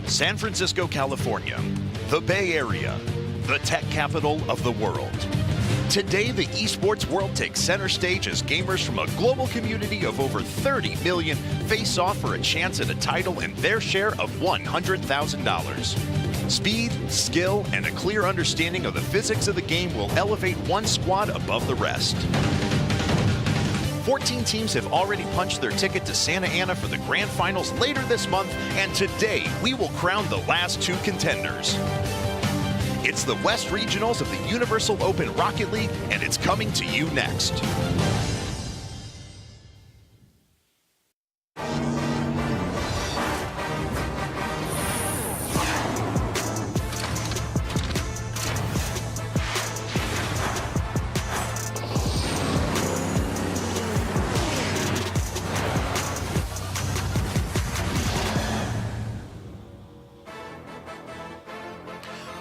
San Francisco, California, the Bay Area, the tech capital of the world. Today, the esports world takes center stage as gamers from a global community of over 30 million face off for a chance at a title and their share of $100,000. Speed, skill, and a clear understanding of the physics of the game will elevate one squad above the rest. 14 teams have already punched their ticket to Santa Ana for the grand finals later this month, and today we will crown the last two contenders. It's the West Regionals of the Universal Open Rocket League, and it's coming to you next.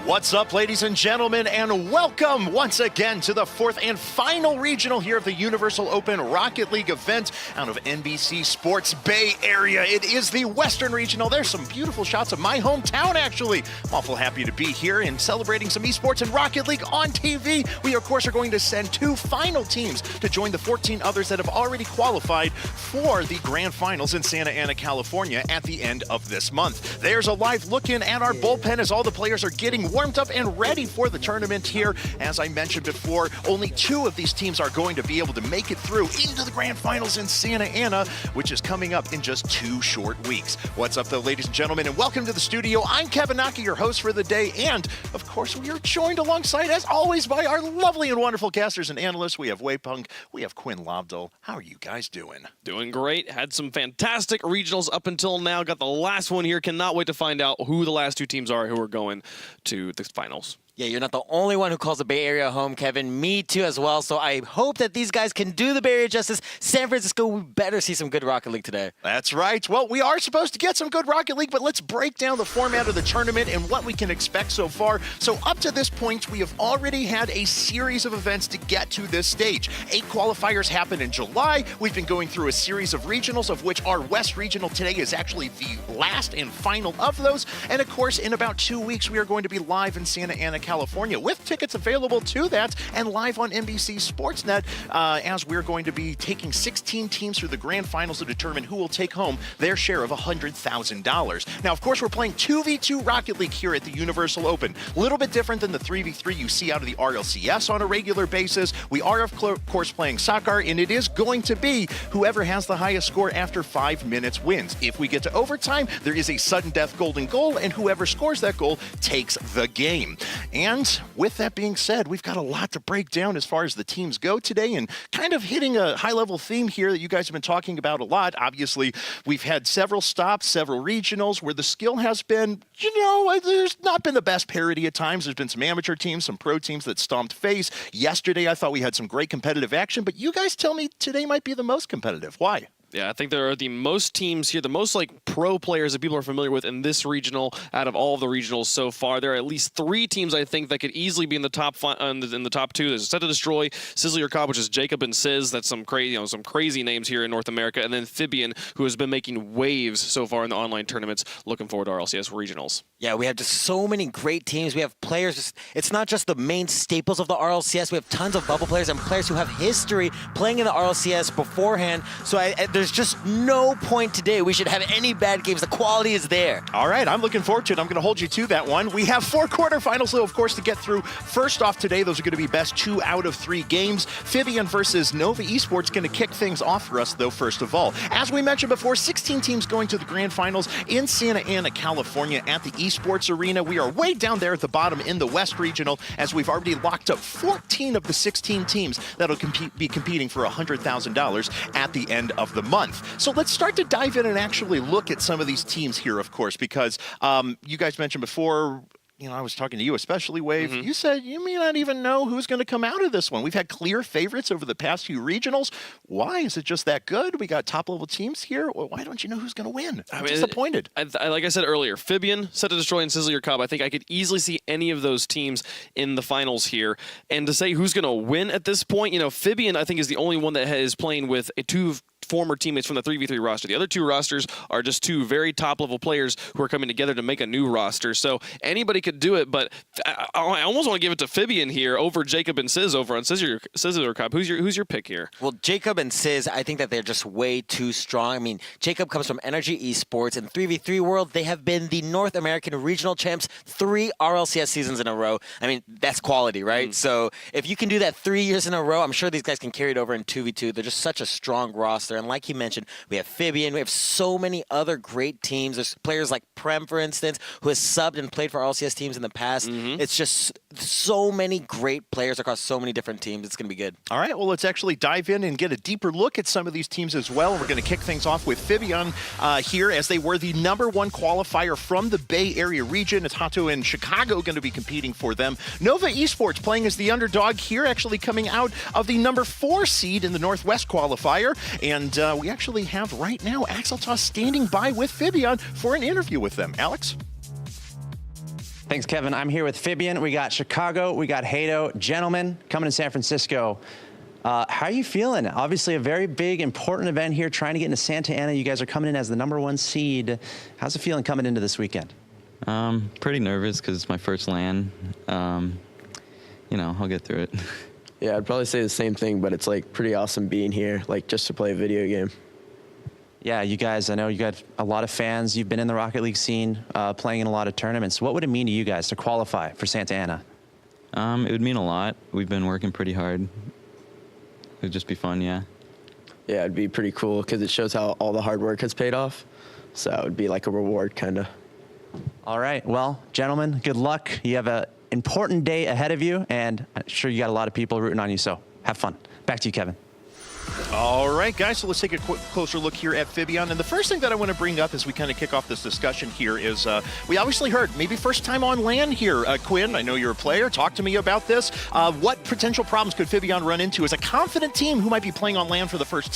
What's up, ladies and gentlemen, and welcome once again to the fourth and final regional here of the Universal Open Rocket League event out of NBC Sports Bay Area. It is the Western Regional. There's some beautiful shots of my hometown, actually. I'm awful happy to be here and celebrating some esports and Rocket League on TV. We, of course, are going to send two final teams to join the 14 others that have already qualified for the grand finals in Santa Ana, California at the end of this month. There's a live look in at our bullpen as all the players are getting warmed up and ready for the tournament here. As I mentioned before, only two of these teams are going to be able to make it through into the grand finals in Santa Ana, which is coming up in just 2 short weeks. What's up, though, ladies and gentlemen, and welcome to the studio. I'm Kevin Naki, your host for the day, and of course, we are joined alongside, as always, by our lovely and wonderful casters and analysts. We have Waypunk, we have Quinn Lobdell. How are you guys doing? Doing great. Had some fantastic regionals up until now. Got the last one here. Cannot wait to find out who the last two teams are who are going to the finals. Yeah, you're not the only one who calls the Bay Area home, Kevin. Me too as well. So I hope that these guys can do the Bay Area justice. San Francisco, we better see some good Rocket League today. That's right. Well, we are supposed to get some good Rocket League, but let's break down the format of the tournament and what we can expect so far. So up to this point, we have already had a series of events to get to this stage. 8 qualifiers happened in July. We've been going through a series of regionals, of which our West Regional today is actually the last and final of those. And of course, in about 2 weeks, we are going to be live in Santa Ana, California, with tickets available to that and live on NBC Sportsnet, as we're going to be taking 16 teams through the grand finals to determine who will take home their share of $100,000. Now, of course, we're playing 2v2 Rocket League here at the Universal Open. A little bit different than the 3v3 you see out of the RLCS on a regular basis. We are, of course, playing soccer, and it is going to be whoever has the highest score after 5 minutes wins. If we get to overtime, there is a sudden death golden goal, and whoever scores that goal takes the game. And with that being said, we've got a lot to break down as far as the teams go today, and kind of hitting a high-level theme here that you guys have been talking about a lot. Obviously, we've had several stops, several regionals where the skill has been, there's not been the best parity at times. There's been some amateur teams, some pro teams that stomped face. Yesterday, I thought we had some great competitive action, but you guys tell me today might be the most competitive. Why? Yeah, I think there are the most teams here, the most pro players that people are familiar with in this regional out of all of the regionals so far. There are at least 3 teams I think that could easily be in the top in the top 2. There's Set to Destroy, Sizzle Your Cobb, which is Jacob and Sizz. That's some crazy names here in North America, and then Fibeon, who has been making waves so far in the online tournaments. Looking forward to RLCS regionals. Yeah, we have just so many great teams. We have players. It's not just the main staples of the RLCS. We have tons of bubble players and players who have history playing in the RLCS beforehand. So there's just no point today we should have any bad games. The quality is there. All right, I'm looking forward to it. I'm going to hold you to that one. We have 4 quarterfinals, though, of course, to get through. First off today, those are going to be best 2 out of 3 games. Fibeon versus Nova Esports going to kick things off for us, though, first of all. As we mentioned before, 16 teams going to the grand finals in Santa Ana, California at the Esports Arena. We are way down there at the bottom in the West Regional, as we've already locked up 14 of the 16 teams that'll be competing for $100,000 at the end of the month. So let's start to dive in and actually look at some of these teams here, of course, because you guys mentioned before, I was talking to you, especially Wave. You said you may not even know who's going to come out of this one. We've had clear favorites over the past few regionals. Why? Is it just that good? We got top-level teams here. Why don't you know who's going to win? I'm disappointed. Like I said earlier, Fibeon, Set to Destroy, and Sizzle Your Cobb. I think I could easily see any of those teams in the finals here. And to say who's going to win at this point, Fibeon, I think, is the only one that is playing with two former teammates from the 3v3 roster. The other two rosters are just two very top-level players who are coming together to make a new roster. So anybody could do it, but I almost want to give it to Fibeon here over Jacob and Sizz over on Scissor Cup. Who's your pick here? Well, Jacob and Sizz, I think that they're just way too strong. I mean, Jacob comes from Energy Esports. In 3v3 world, they have been the North American regional champs 3 RLCS seasons in a row. I mean, that's quality, right? So if you can do that 3 years in a row, I'm sure these guys can carry it over in 2v2. They're just such a strong roster. And like he mentioned, we have Fibeon. We have so many other great teams. There's players like Prem, for instance, who has subbed and played for RLCS teams in the past. It's just so many great players across so many different teams. It's going to be good. All right, well, let's actually dive in and get a deeper look at some of these teams as well. We're going to kick things off with Fibeon here, as they were the #1 qualifier from the Bay Area region. It's Hato and Chicago going to be competing for them. Nova Esports playing as the underdog here, actually coming out of the #4 seed in the Northwest qualifier. And we actually have right now Axeltoss standing by with Fibeon for an interview with them. Alex? Thanks, Kevin. I'm here with Fibeon. We got Chicago. We got Hato. Gentlemen, coming to San Francisco. How are you feeling? Obviously, a very big, important event here, trying to get into Santa Ana. You guys are coming in as the #1 seed. How's it feeling coming into this weekend? Pretty nervous because it's my first LAN. You know, I'll get through it. Yeah, I'd probably say the same thing, but it's like pretty awesome being here, like just to play a video game. Yeah, you guys, I know you got a lot of fans. You've been in the Rocket League scene, playing in a lot of tournaments. What would it mean to you guys to qualify for Santa Ana? It would mean a lot. We've been working pretty hard. It would just be fun, yeah. Yeah, it'd be pretty cool because it shows how all the hard work has paid off. So it would be like a reward, kind of. All right, well, gentlemen, good luck. You have an important day ahead of you, and I'm sure you got a lot of people rooting on you, so have fun. Back to you, Kevin. All right, guys, so let's take a closer look here at Fibeon. And the first thing that I want to bring up as we kind of kick off this discussion here is we obviously heard maybe first time on LAN here. Quinn, I know you're a player. Talk to me about this. What potential problems could Fibeon run into as a confident team who might be playing on LAN for the first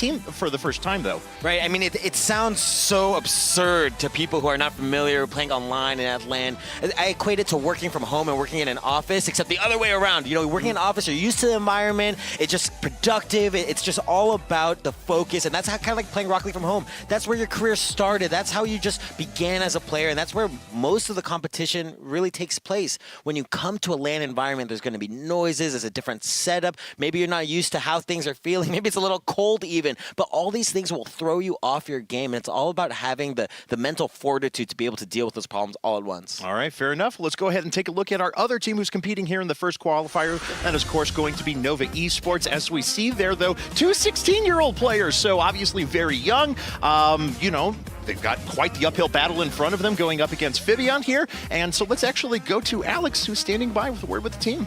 time, though? Right, I mean, it sounds so absurd to people who are not familiar playing online and at LAN. I equate it to working from home and working in an office, except the other way around. You know, working in an office, you're used to the environment. It's just productive. It's just all about the focus, and that's how kind of like playing Rocket League from home. That's where your career started. That's how you just began as a player, and that's where most of the competition really takes place. When you come to a LAN environment, there's going to be noises, there's a different setup. Maybe you're not used to how things are feeling. Maybe it's a little cold even, but all these things will throw you off your game, and it's all about having the mental fortitude to be able to deal with those problems all at once. All right, fair enough. Let's go ahead and take a look at our other team who's competing here in the first qualifier. That is, of course, going to be Nova Esports. As we see there, though, 2 16-year-old players, so obviously very young. You know, they've got quite the uphill battle in front of them going up against Fibeon here. And so let's actually go to Alex, who's standing by with a word with the team.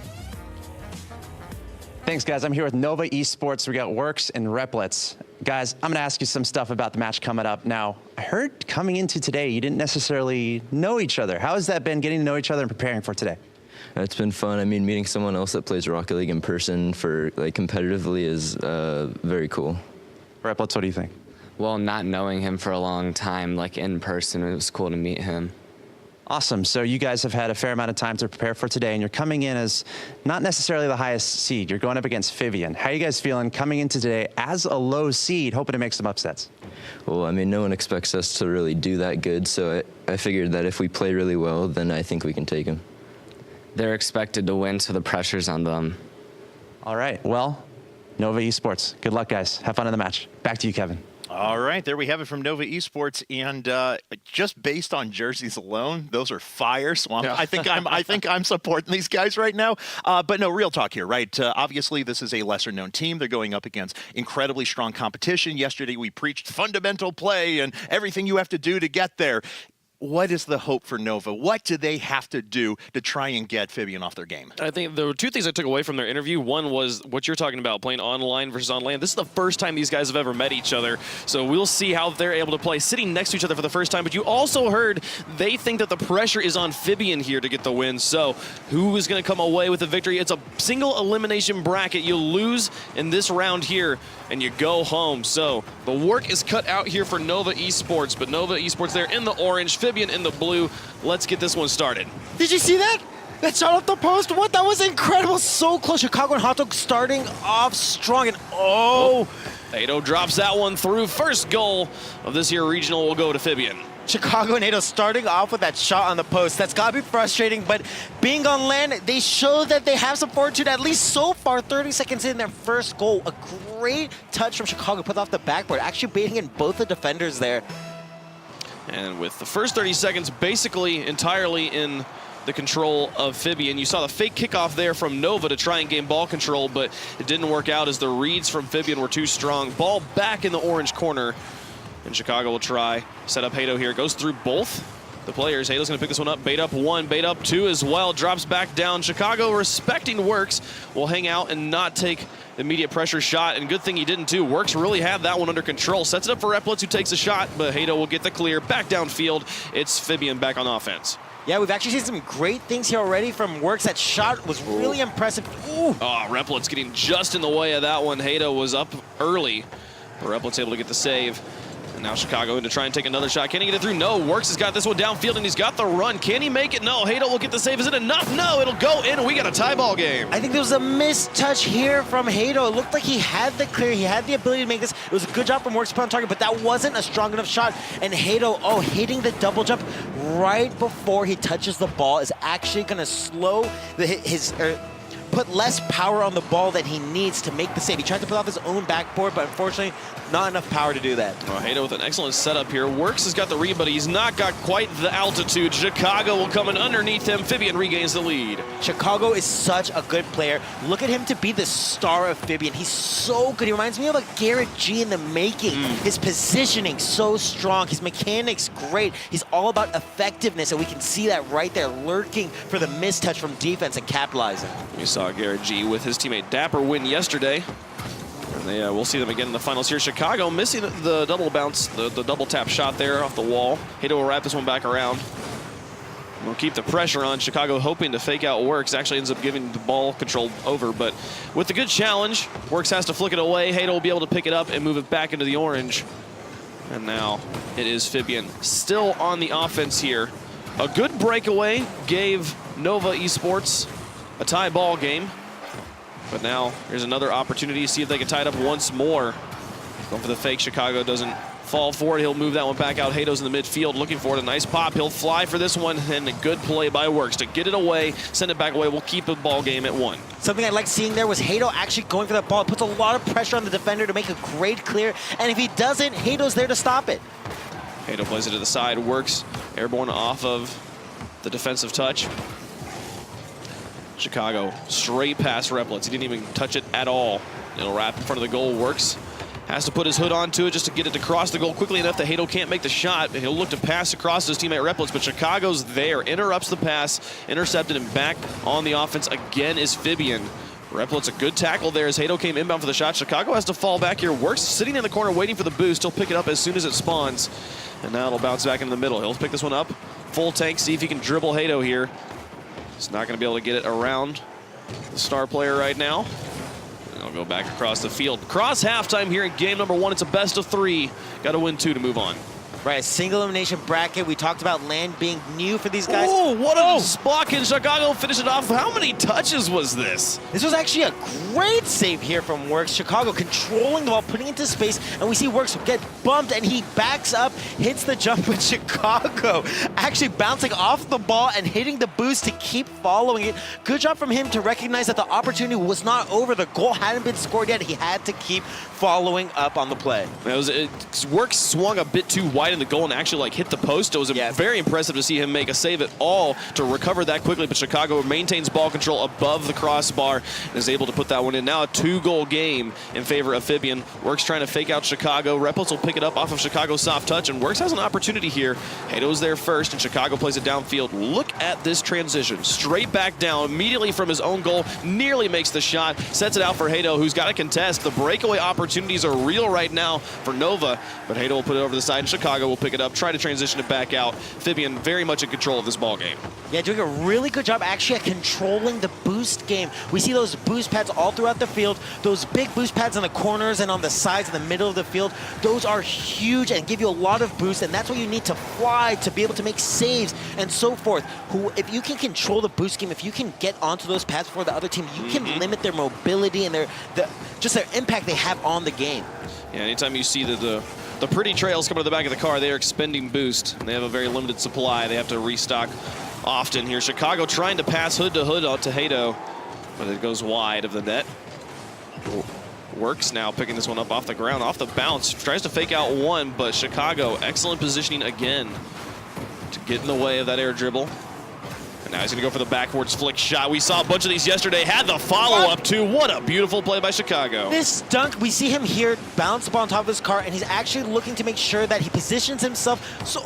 Thanks, guys. I'm here with Nova Esports. We got Works and Replets. Guys, I'm going to ask you some stuff about the match coming up. Now, I heard coming into today, you didn't necessarily know each other. How has that been, getting to know each other and preparing for today? It's been fun. I mean, meeting someone else that plays Rocket League in person for like competitively is very cool. Replets, what do you think? Well, not knowing him for a long time, like in person, it was cool to meet him. Awesome. So you guys have had a fair amount of time to prepare for today, and you're coming in as not necessarily the highest seed. You're going up against Fibeon. How are you guys feeling coming into today as a low seed, hoping to make some upsets? Well, I mean, no one expects us to really do that good, so I figured that if we play really well, then I think we can take them. They're expected to win, so the pressure's on them. All right. Well, Nova Esports, good luck, guys. Have fun in the match. Back to you, Kevin. All right, there we have it from Nova Esports, and just based on jerseys alone, those are fire. So I think I'm supporting these guys right now. But no, real talk here, right? Obviously, this is a lesser-known team. They're going up against incredibly strong competition. Yesterday, we preached fundamental play and everything you have to do to get there. What is the hope for Nova? What do they have to do to try and get Fibeon off their game? I think there were 2 things I took away from their interview. One was what you're talking about, playing online versus on LAN. This is the first time these guys have ever met each other, so we'll see how they're able to play sitting next to each other for the first time. But you also heard they think that the pressure is on Fibeon here to get the win. So who is going to come away with the victory? It's a single elimination bracket. You'll lose in this round here, and you go home. So the work is cut out here for Nova Esports, but Nova Esports there in the orange, Fibeon in the blue. Let's get this one started. Did you see that? That shot off the post? What? That was incredible. So close. Chicago and Hato starting off strong. And Hato drops that one through. First goal of this year regional will go to Fibeon. Chicago and Hato starting off with that shot on the post. That's got to be frustrating, but being on land, they show that they have some fortitude, at least so far, 30 seconds in their first goal. A great touch from Chicago, put off the backboard, actually baiting in both the defenders there. And with the first 30 seconds basically entirely in the control of Fibeon. You saw the fake kickoff there from Nova to try and gain ball control, but it didn't work out as the reads from Fibeon were too strong. Ball back in the orange corner, and Chicago will try. Set up Hato here, goes through both the players. Hato's gonna pick this one up, bait up one, bait up two as well, drops back down. Chicago, respecting Works, will hang out and not take the immediate pressure shot, and good thing he didn't too. Works really had that one under control. Sets it up for Replitz, who takes a shot, but Hato will get the clear. Back downfield, it's Fibeon back on offense. Yeah, we've actually seen some great things here already from Works. That shot was really impressive. Ooh. Oh, Replitz getting just in the way of that one. Hato was up early, but Replitz able to get the save. And now Chicago in to try and take another shot. Can he get it through? No. Works has got this one downfield, and he's got the run. Can he make it? No. Hato will get the save. Is it enough? No. It'll go in, and we got a tie ball game. I think there was a missed touch here from Hato. It looked like he had the clear. He had the ability to make this. It was a good job from Works to put on target, but that wasn't a strong enough shot. And Hato, hitting the double jump right before he touches the ball is actually going to slow put less power on the ball than he needs to make the save. He tried to put off his own backboard, but unfortunately, not enough power to do that. Oh, Hato with an excellent setup here. Works has got the read, but he's not got quite the altitude. Chicago will come in underneath him. Fibeon regains the lead. Chicago is such a good player. Look at him to be the star of Fibeon. He's so good. He reminds me of a Garrett G in the making. His positioning so strong. His mechanics great. He's all about effectiveness, and we can see that right there, lurking for the mistouch from defense and capitalizing. We saw Garrett G with his teammate Dapper win yesterday. And we'll see them again in the finals here. Chicago missing the double bounce, the double tap shot there off the wall. Hato will wrap this one back around. We'll keep the pressure on. Chicago hoping to fake out Works. Actually ends up giving the ball control over, but with the good challenge, Works has to flick it away. Hato will be able to pick it up and move it back into the orange. And now it is Fibeon still on the offense here. A good breakaway gave Nova Esports a tie ball game. But now here's another opportunity to see if they can tie it up once more. Going for the fake. Chicago doesn't fall for it. He'll move that one back out. Hato's in the midfield looking for it. A nice pop. He'll fly for this one, and a good play by Works to get it away, send it back away. We'll keep the ball game at 1. Something I like seeing there was Hato actually going for that ball. It puts a lot of pressure on the defender to make a great clear, and if he doesn't, Hato's there to stop it. Hato plays it to the side. Works airborne off of the defensive touch. Chicago straight past Replitz. He didn't even touch it at all. It'll wrap in front of the goal. Works has to put his hood onto it just to get it to cross the goal quickly enough that Hato can't make the shot. He'll look to pass across to his teammate Replitz, but Chicago's there, interrupts the pass, intercepted, and back on the offense again is Fibeon. Replitz, a good tackle there as Hato came inbound for the shot. Chicago has to fall back here. Works sitting in the corner waiting for the boost. He'll pick it up as soon as it spawns. And now it'll bounce back in the middle. He'll pick this one up. Full tank, see if he can dribble Hato here. He's not going to be able to get it around the star player right now. And he'll go back across the field. Cross halftime here in game number 1. It's a best of 3. Got to win 2 to move on. Right, a single elimination bracket. We talked about land being new for these guys. Oh, what a block, and Chicago finished it off. How many touches was this? This was actually a great save here from Works. Chicago controlling the ball, putting it into space, and we see Works get bumped, and he backs up, hits the jump, but Chicago actually bouncing off the ball and hitting the boost to keep following it. Good job from him to recognize that the opportunity was not over. The goal hadn't been scored yet. He had to keep following up on the play. Works swung a bit too wide in the goal and actually hit the post. It was very impressive to see him make a save at all to recover that quickly, but Chicago maintains ball control above the crossbar and is able to put that one in. Now a 2-goal game in favor of Fibeon. Works trying to fake out Chicago. Replitz will pick it up off of Chicago's soft touch, and Works has an opportunity here. Hato's there first, and Chicago plays it downfield. Look at this transition. Straight back down, immediately from his own goal, nearly makes the shot, sets it out for Hato, who's got to contest. The breakaway opportunities are real right now for Nova, but Hato will put it over the side, and Chicago Chicago will pick it up, try to transition it back out. Fibeon very much in control of this ball game. Yeah, doing a really good job actually at controlling the boost game. We see those boost pads all throughout the field. Those big boost pads on the corners and on the sides in the middle of the field, those are huge and give you a lot of boost, and that's what you need to fly to be able to make saves and so forth. If you can control the boost game, if you can get onto those pads before the other team, you can limit their mobility and just their impact they have on the game. Yeah, anytime you see the pretty trails coming to the back of the car, they are expending boost. And they have a very limited supply. They have to restock often here. Chicago trying to pass hood to hood out to Hato, but it goes wide of the net. Works now picking this one up off the ground, off the bounce. Tries to fake out one, but Chicago, excellent positioning again to get in the way of that air dribble. And now he's going to go for the backwards flick shot. We saw a bunch of these yesterday. Had the follow-up, too. What a beautiful play by Chicago. This dunk, we see him here bounce the ball on top of his car, and he's actually looking to make sure that he positions himself. So,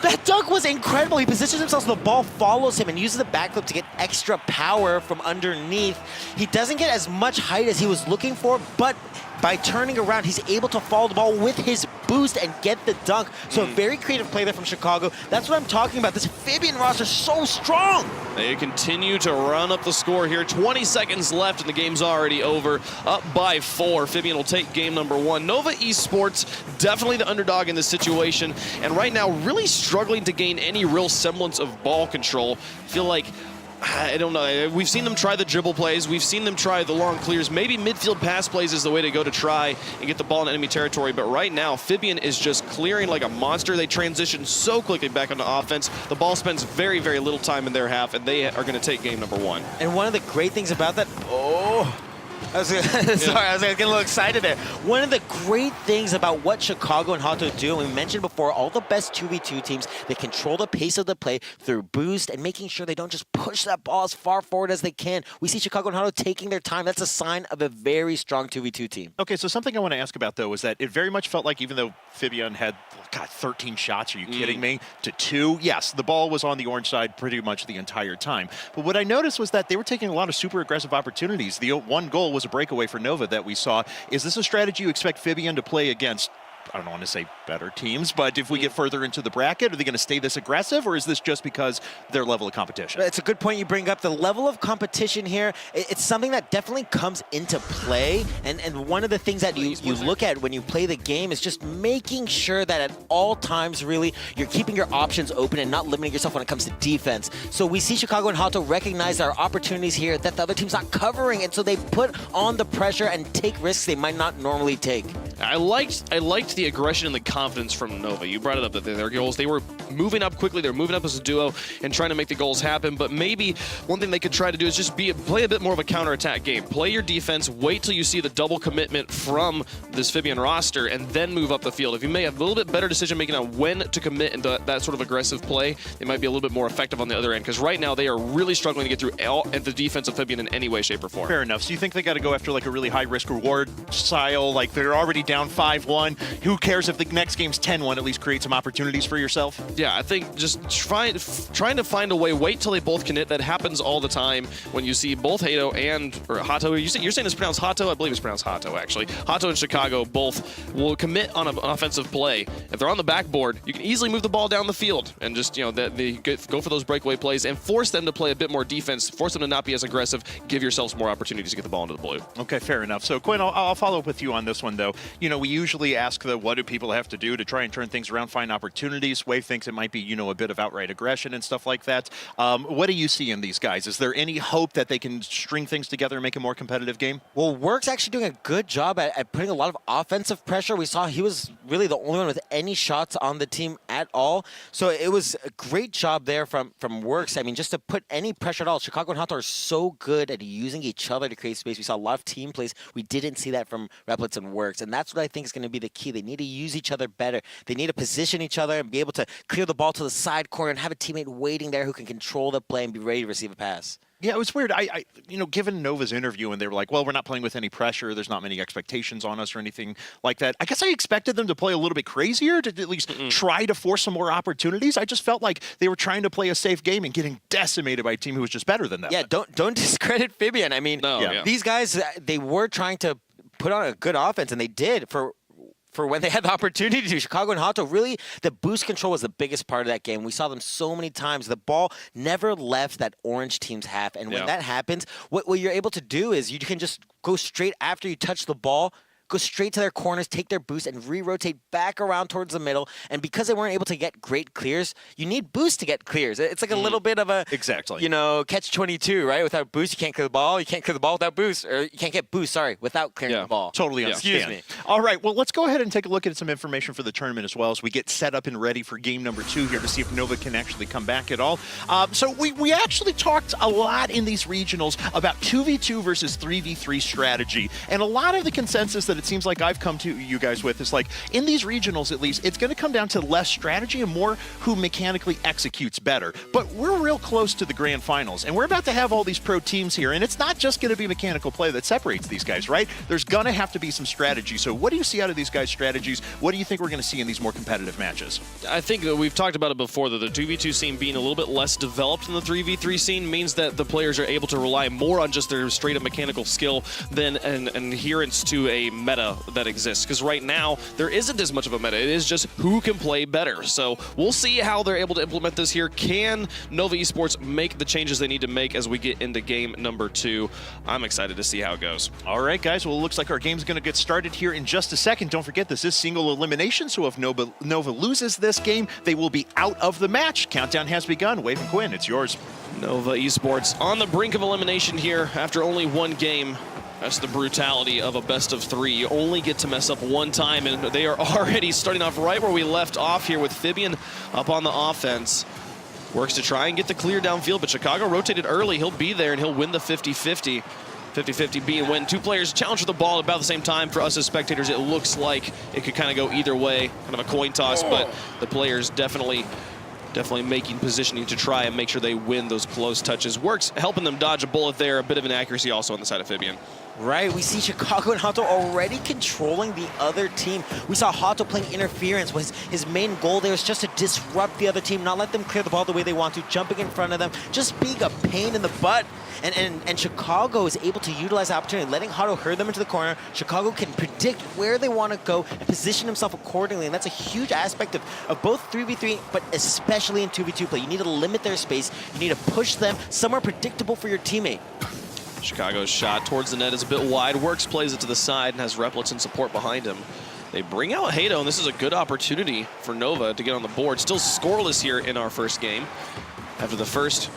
that dunk was incredible. He positions himself so the ball follows him and uses the backflip to get extra power from underneath. He doesn't get as much height as he was looking for, but by turning around, he's able to follow the ball with his boost and get the dunk. So a very creative play there from Chicago. That's what I'm talking about. This Fibeon roster is so strong. They continue to run up the score here. 20 seconds left and the game's already over. Up by 4. Fibeon will take game number 1. Nova Esports, definitely the underdog in this situation. And right now, really struggling to gain any real semblance of ball control. Feel like, I don't know. We've seen them try the dribble plays. We've seen them try the long clears. Maybe midfield pass plays is the way to go to try and get the ball in enemy territory. But right now, Fibeon is just clearing like a monster. They transition so quickly back onto offense. The ball spends very, very little time in their half, and they are going to take game number 1. And one of the great things about that, sorry, I was getting a little excited there. One of the great things about what Chicago and Hato do, and we mentioned before, all the best 2v2 teams, they control the pace of the play through boost and making sure they don't just push that ball as far forward as they can. We see Chicago and Hato taking their time. That's a sign of a very strong 2v2 team. Okay, so something I want to ask about, though, is that it very much felt like even though Fibeon had, 13 shots, are you kidding me, to 2, yes, the ball was on the orange side pretty much the entire time. But what I noticed was that they were taking a lot of super aggressive opportunities. The one goal was a breakaway for Nova that we saw. Is this a strategy you expect Fibeon to play against, I don't want to say better teams, but if we get further into the bracket, are they going to stay this aggressive, or is this just because their level of competition? It's a good point you bring up. The level of competition here, it's something that definitely comes into play. And one of the things that you look at when you play the game is just making sure that at all times, really, you're keeping your options open and not limiting yourself when it comes to defense. So we see Chicago and Hato recognize our opportunities here that the other team's not covering, and so they put on the pressure and take risks they might not normally take. I liked the aggression and the confidence from Nova. You brought it up that their goals, they were moving up quickly, they were moving up as a duo and trying to make the goals happen, but maybe one thing they could try to do is just play a bit more of a counterattack game. Play your defense, wait till you see the double commitment from this Fibeon roster, and then move up the field. If you may have a little bit better decision making on when to commit into that sort of aggressive play, they might be a little bit more effective on the other end, because right now they are really struggling to get through the defense of Fibeon in any way, shape, or form. Fair enough. So you think they got to go after like a really high risk reward style, like they're already down 5-1. Who cares if the next game's 10-1, at least create some opportunities for yourself? Yeah, I think just trying to find a way, wait till they both commit. That happens all the time when you see both Hato or Hato. You're saying it's pronounced Hato? I believe it's pronounced Hato, actually. Hato and Chicago both will commit on an offensive play. If they're on the backboard, you can easily move the ball down the field and just, they go for those breakaway plays and force them to play a bit more defense, force them to not be as aggressive, give yourselves more opportunities to get the ball into the blue. Okay, fair enough. So, Quinn, I'll follow up with you on this one, though. We usually ask what do people have to do to try and turn things around, find opportunities. Wave thinks it might be, a bit of outright aggression and stuff like that. What do you see in these guys? Is there any hope that they can string things together and make a more competitive game? Well, Work's actually doing a good job at putting a lot of offensive pressure. We saw he was really the only one with any shots on the team at all. So it was a great job there from Works. I mean, just to put any pressure at all. Chicago and Hato are so good at using each other to create space. We saw a lot of team plays. We didn't see that from Replitz and Works, and that's what I think is going to be the key. They need to use each other better. They need to position each other and be able to clear the ball to the side corner and have a teammate waiting there who can control the play and be ready to receive a pass. Yeah, it was weird. I given Nova's interview, and they were like, well, we're not playing with any pressure. There's not many expectations on us or anything like that. I guess I expected them to play a little bit crazier, to at least try to force some more opportunities. I just felt like they were trying to play a safe game and getting decimated by a team who was just better than them. Yeah, don't discredit Fibeon. I mean, these guys, they were trying to put on a good offense, and they did. For for when they had the opportunity to. Chicago and Hato, really, the boost control was the biggest part of that game. We saw them so many times. The ball never left that orange team's half. And when that happens, what you're able to do is you can just go straight after you touch the ball, go straight to their corners, take their boost, and re-rotate back around towards the middle. And because they weren't able to get great clears, you need boost to get clears. It's like a little bit of a, exactly, you know, catch-22, right? Without boost, you can't clear the ball. You can't clear the ball without boost. Or you can't get boost, sorry, without clearing the ball. Totally understand. Excuse me. All right, well, let's go ahead and take a look at some information for the tournament as well as we get set up and ready for game number 2 here to see if Nova can actually come back at all. So we actually talked a lot in these regionals about 2v2 versus 3v3 strategy. And a lot of the consensus that it seems like I've come to you guys with is like, in these regionals at least, it's going to come down to less strategy and more who mechanically executes better. But we're real close to the grand finals, and we're about to have all these pro teams here, and it's not just going to be mechanical play that separates these guys, right? There's going to have to be some strategy. So what do you see out of these guys' strategies? What do you think we're going to see in these more competitive matches? I think that we've talked about it before, that the 2v2 scene being a little bit less developed than the 3v3 scene means that the players are able to rely more on just their straight-up mechanical skill than an adherence to a meta that exists. Because right now, there isn't as much of a meta. It is just who can play better. So we'll see how they're able to implement this here. Can Nova Esports make the changes they need to make as we get into game number 2? I'm excited to see how it goes. All right, guys. Well, it looks like our game's going to get started here in just a second. Don't forget, this is single elimination, so if Nova loses this game, they will be out of the match. Countdown has begun. Wave and Quinn, it's yours. Nova Esports on the brink of elimination here after only one game. That's the brutality of a best of 3. You only get to mess up one time, and they are already starting off right where we left off here with Fibeon up on the offense. Works to try and get the clear downfield, but Chicago rotated early. He'll be there, and he'll win the 50-50. 50-50 being when 2 players challenge for the ball at about the same time. For us as spectators, it looks like it could kind of go either way, kind of a coin toss, but the players definitely making positioning to try and make sure they win those close touches. Works helping them dodge a bullet there, a bit of inaccuracy also on the side of Fibeon. Right, we see Chicago and Hato already controlling the other team. We saw Hato playing interference. His main goal there was just to disrupt the other team, not let them clear the ball the way they want to, jumping in front of them, just being a pain in the butt. And Chicago is able to utilize the opportunity, letting Hato herd them into the corner. Chicago can predict where they want to go and position himself accordingly, and that's a huge aspect of both 3v3, but especially in 2v2 play. You need to limit their space. You need to push them somewhere predictable for your teammate. Chicago's shot towards the net is a bit wide. Works plays it to the side and has Replitz in support behind him. They bring out Hato, and this is a good opportunity for Nova to get on the board. Still scoreless here in our first game. After the first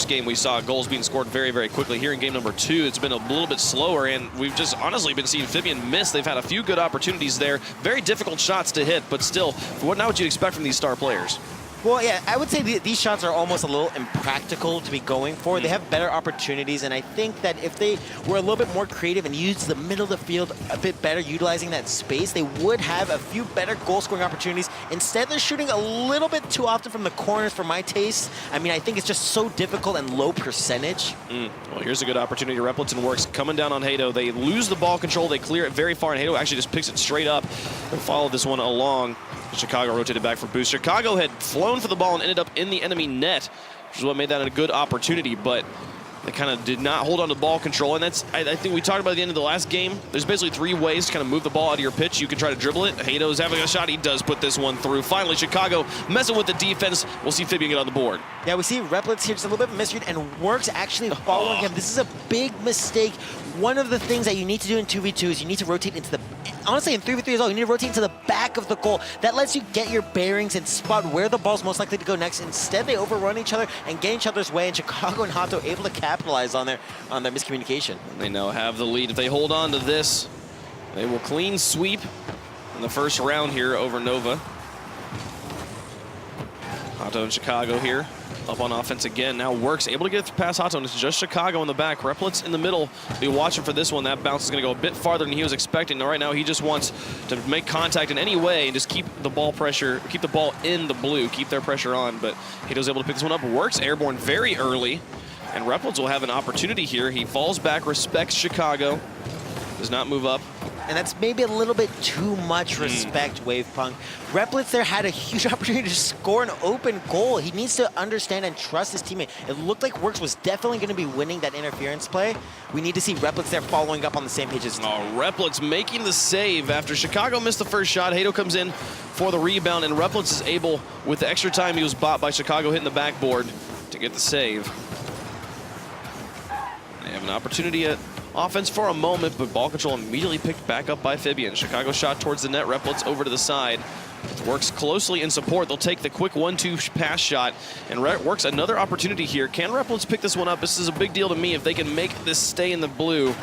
game we saw goals being scored very, very quickly. Here in game number 2, it's been a little bit slower, and we've just honestly been seeing Fibeon miss. They've had a few good opportunities there. Very difficult shots to hit, but still, what now would you expect from these star players? Well, yeah, I would say these shots are almost a little impractical to be going for. They have better opportunities, and I think that if they were a little bit more creative and used the middle of the field a bit better, utilizing that space, they would have a few better goal-scoring opportunities. Instead, they're shooting a little bit too often from the corners for my taste. I mean, I think it's just so difficult and low percentage. Well, here's a good opportunity. Replitz Works coming down on Hato. They lose the ball control. They clear it very far, and Hato actually just picks it straight up and followed this one along. Chicago rotated back for boost. Chicago had flown for the ball and ended up in the enemy net, which is what made that a good opportunity, but they kind of did not hold on to ball control, and that's, I think we talked about at the end of the last game. There's basically 3 ways to kind of move the ball out of your pitch. You can try to dribble it. Hato's having a shot. He does put this one through. Finally, Chicago messing with the defense. We'll see Fibeon get on the board. Yeah, we see Replitz here just a little bit misread, and Works actually following him. This is a big mistake. One of the things that you need to do in 2v2 is you need to rotate into the, honestly in 3v3 as well, you need to rotate into the back of the goal. That lets you get your bearings and spot where the ball's most likely to go next. Instead, they overrun each other and get each other's way, and Chicago and Hato able to capitalize on their miscommunication. They now have the lead. If they hold on to this, they will clean sweep in the first round here over Nova. Hato and Chicago here. Up on offense again. Now Works able to get past Hato, and it's just Chicago in the back. Replitz in the middle. Be watching for this one. That bounce is going to go a bit farther than he was expecting. Now, right now, he just wants to make contact in any way and just keep the ball pressure, keep the ball in the blue, keep their pressure on. But Hato's able to pick this one up. Works airborne very early, and Replitz will have an opportunity here. He falls back, respects Chicago, does not move up. And that's maybe a little bit too much respect, Wavepunk. Replitz there had a huge opportunity to score an open goal. He needs to understand and trust his teammate. It looked like Works was definitely going to be winning that interference play. We need to see Replitz there following up on the same page as Replitz making the save after Chicago missed the first shot. Hato comes in for the rebound, and Replitz is able, with the extra time he was bought by Chicago hitting the backboard, to get the save. They have an opportunity at offense for a moment, but ball control immediately picked back up by Fibeon. Chicago shot towards the net. Replitz over to the side. Works closely in support. They'll take the quick 1-2 pass shot, and Works another opportunity here. Can Replitz pick this one up? This is a big deal to me. If they can make this stay in the blue,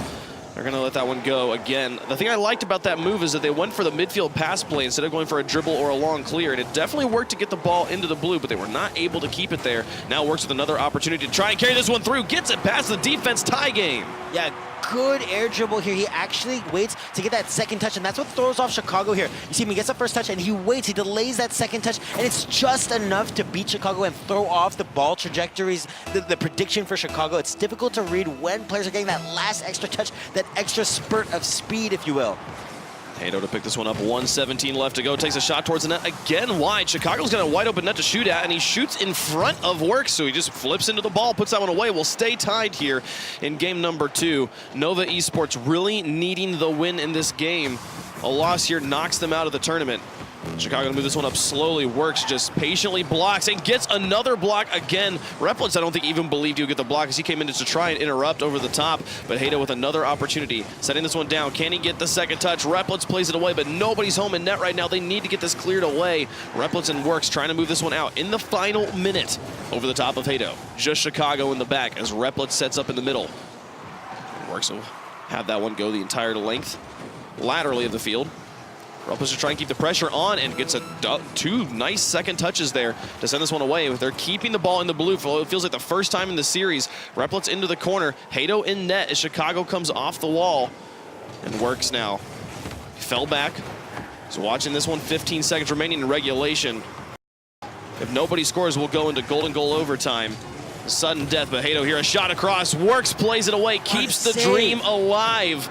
they're going to let that one go again. The thing I liked about that move is that they went for the midfield pass play instead of going for a dribble or a long clear, and it definitely worked to get the ball into the blue, but they were not able to keep it there. Now Works with another opportunity to try and carry this one through. Gets it past the defense. Tie game. Yeah, good air dribble here. He actually waits to get that second touch, and that's what throws off Chicago here. You see him, he gets the first touch, and he waits. He delays that second touch, and it's just enough to beat Chicago and throw off the ball trajectories, the prediction for Chicago. It's difficult to read when players are getting that last extra touch, that extra spurt of speed, if you will. Hato to pick this one up. 1:17 left to go. Takes a shot towards the net again wide. Chicago's got a wide open net to shoot at, and he shoots in front of Works, so he just flips into the ball, puts that one away. We'll stay tied here in game number 2. Nova Esports really needing the win in this game. A loss here knocks them out of the tournament. Chicago to move this one up slowly. Works just patiently blocks and gets another block again. Replitz, I don't think even believed he would get the block as he came in to try and interrupt over the top, but Hato with another opportunity. Setting this one down. Can he get the second touch? Replitz plays it away, but nobody's home in net right now. They need to get this cleared away. Replitz and Works trying to move this one out in the final minute over the top of Hato. Just Chicago in the back as Replitz sets up in the middle. Works will have that one go the entire length laterally of the field. Replitz to try and keep the pressure on and gets two nice second touches there to send this one away. They're keeping the ball in the blue for it feels like the first time in the series. Replitz into the corner. Hato in net as Chicago comes off the wall. And Works now. Fell back. So watching this one, 15 seconds remaining in regulation. If nobody scores, we'll go into golden goal overtime. Sudden death, but Hato here, a shot across. Works plays it away, keeps the dream alive.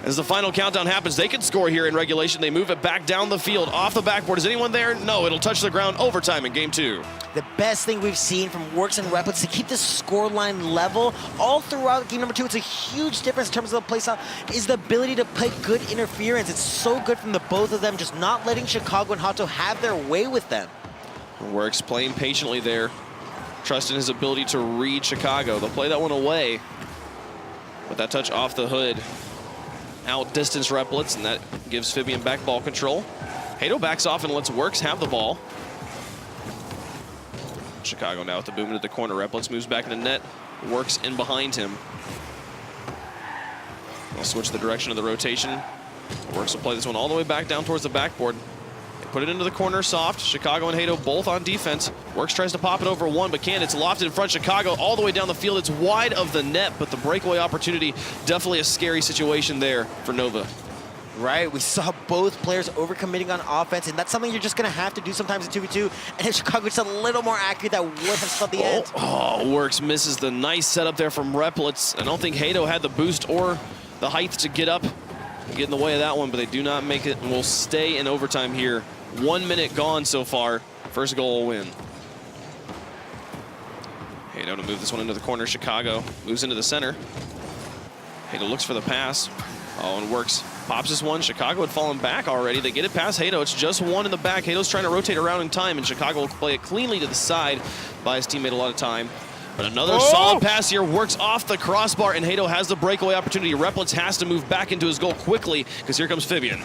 As the final countdown happens, they can score here in regulation. They move it back down the field, off the backboard. Is anyone there? No, it'll touch the ground. Overtime in game 2. The best thing we've seen from Works and Replitz to keep this scoreline level all throughout game number 2. It's a huge difference in terms of the play style, is the ability to play good interference. It's so good from the both of them, just not letting Chicago and Hato have their way with them. Works playing patiently there, trusting his ability to read Chicago. They'll play that one away. But that touch off the hood outdistance Replitz, and that gives Fibeon back ball control. Hato backs off and lets Works have the ball. Chicago now with the boom into the corner. Replitz moves back in the net. Works in behind him. They'll switch the direction of the rotation. Works will play this one all the way back down towards the backboard. Put it into the corner soft. Chicago and Hato both on defense. Works tries to pop it over one, but can't. It's lofted in front. Chicago all the way down the field. It's wide of the net, but the breakaway opportunity, definitely a scary situation there for Nova. Right, we saw both players overcommitting on offense, and that's something you're just going to have to do sometimes in 2v2. And if Chicago just a little more accurate, that would have stopped the end. Oh, Works misses the nice setup there from Replitz. I don't think Hato had the boost or the height to get up and get in the way of that one, but they do not make it, and we'll stay in overtime here. 1 minute gone so far. First goal will win. Hato to move this one into the corner. Chicago moves into the center. Hato looks for the pass. Oh, and Works pops this one. Chicago had fallen back already. They get it past Hato. It's just one in the back. Hato's trying to rotate around in time, and Chicago will play it cleanly to the side. Buy his teammate a lot of time. But another solid pass here. Works off the crossbar, and Hato has the breakaway opportunity. Replitz has to move back into his goal quickly because here comes Fibeon.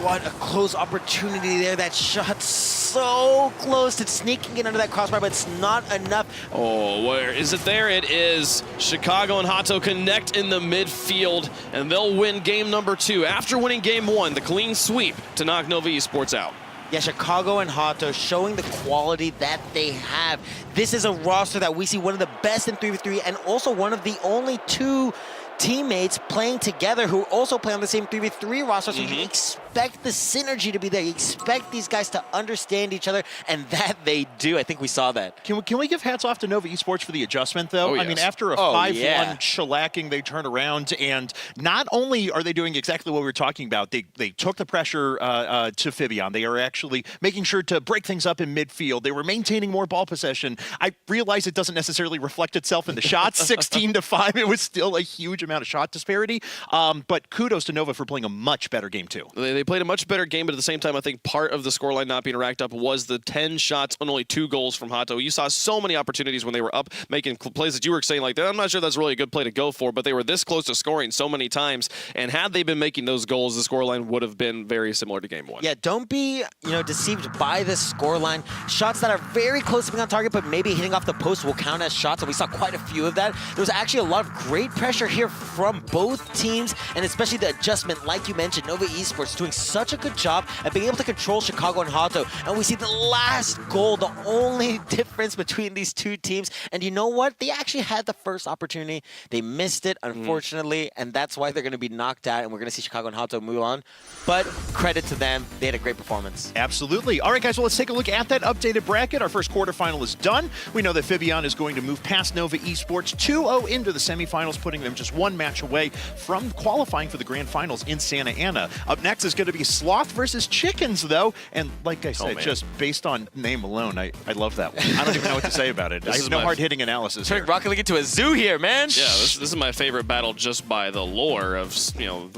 What a close opportunity there. That shot so close to sneaking in under that crossbar, but it's not enough. Oh, where is it there? It is. Chicago and Hato connect in the midfield, and they'll win game number 2. After winning game 1, the clean sweep to knock Nova Esports out. Yeah, Chicago and Hato showing the quality that they have. This is a roster that we see one of the best in 3v3, and also one of the only 2 teammates playing together who also play on the same 3v3 roster, so you expect expect the synergy to be there. You expect these guys to understand each other, and that they do. I think we saw that. Can we give hats off to Nova Esports for the adjustment, though? Oh, I mean, yes. after a 5-1 shellacking, they turn around, and not only are they doing exactly what we were talking about, they took the pressure to Fibeon. They are actually making sure to break things up in midfield. They were maintaining more ball possession. I realize it doesn't necessarily reflect itself in the shots. 16-5, it was still a huge amount of shot disparity. But kudos to Nova for playing a much better game, too. They played a much better game, but at the same time, I think part of the scoreline not being racked up was the 10 shots and only 2 goals from Hato. You saw so many opportunities when they were up, making plays that you were saying, like, I'm not sure that's really a good play to go for, but they were this close to scoring so many times, and had they been making those goals, the scoreline would have been very similar to Game 1. Yeah, don't be deceived by this scoreline. Shots that are very close to being on target, but maybe hitting off the post will count as shots, and we saw quite a few of that. There was actually a lot of great pressure here from both teams, and especially the adjustment, like you mentioned, Nova Esports doing such a good job at being able to control Chicago and Hato. And we see the last goal, the only difference between these two teams. And you know what? They actually had the first opportunity. They missed it, unfortunately, and that's why they're going to be knocked out, and we're going to see Chicago and Hato move on. But credit to them. They had a great performance. Absolutely. All right, guys, well, let's take a look at that updated bracket. Our first quarterfinal is done. We know that Fibeon is going to move past Nova Esports 2-0 into the semifinals, putting them just one match away from qualifying for the grand finals in Santa Ana. Up next is going to be Sloth versus Chickens, though. And like I said, just based on name alone, I love that one. I don't even know what to say about it. I have no hard-hitting analysis here. Turning Rocket League into a zoo here, man. Yeah, this is my favorite battle just by the lore of,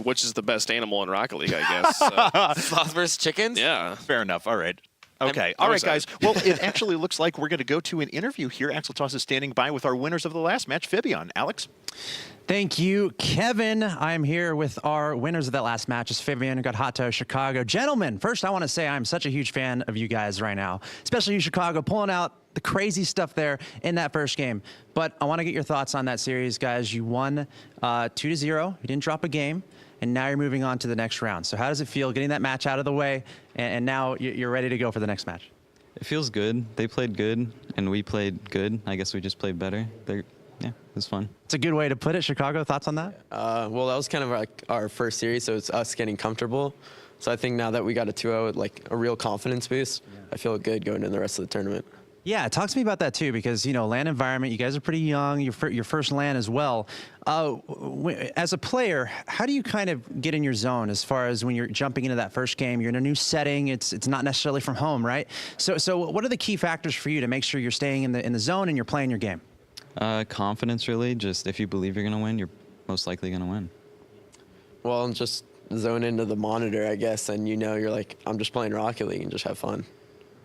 which is the best animal in Rocket League, I guess. So. Sloth versus Chickens? Yeah. Fair enough. All right. Okay. All right, guys. Well, it actually looks like we're going to go to an interview here. Axel Toss is standing by with our winners of the last match, Fibeon. Alex? Thank you, Kevin. I'm here with our winners of that last match. It's Fibeon, got Hato, Chicago. Gentlemen, first I want to say I'm such a huge fan of you guys right now, especially you, Chicago, pulling out the crazy stuff there in that first game. But I want to get your thoughts on that series, guys. You won 2-0. You didn't drop a game. And now you're moving on to the next round. So how does it feel getting that match out of the way, and now you're ready to go for the next match? It feels good. They played good, and we played good. I guess we just played better. Yeah, it was fun. It's a good way to put it. Chicago, thoughts on that? Well, that was kind of like our first series, so it's us getting comfortable. So I think now that we got a 2-0, like a real confidence boost, I feel good going into the rest of the tournament. Yeah, talk to me about that too, because LAN environment. You guys are pretty young. Your first LAN as well. As a player, how do you kind of get in your zone as far as when you're jumping into that first game? You're in a new setting. It's not necessarily from home, right? So what are the key factors for you to make sure you're staying in the zone and you're playing your game? Confidence, really. Just if you believe you're gonna win, you're most likely gonna win. Well, just zone into the monitor, I guess, and you're like, I'm just playing Rocket League and just have fun.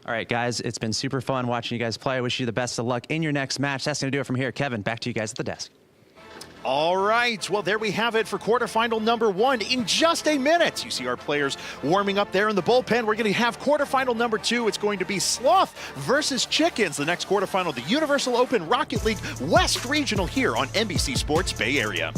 All right, guys, it's been super fun watching you guys play. I wish you the best of luck in your next match. That's going to do it from here. Kevin, back to you guys at the desk. All right. Well, there we have it for quarterfinal number 1 in just a minute. You see our players warming up there in the bullpen. We're going to have quarterfinal number 2. It's going to be Sloth versus Chickens. The next quarterfinal, the Universal Open Rocket League West Regional here on NBC Sports Bay Area.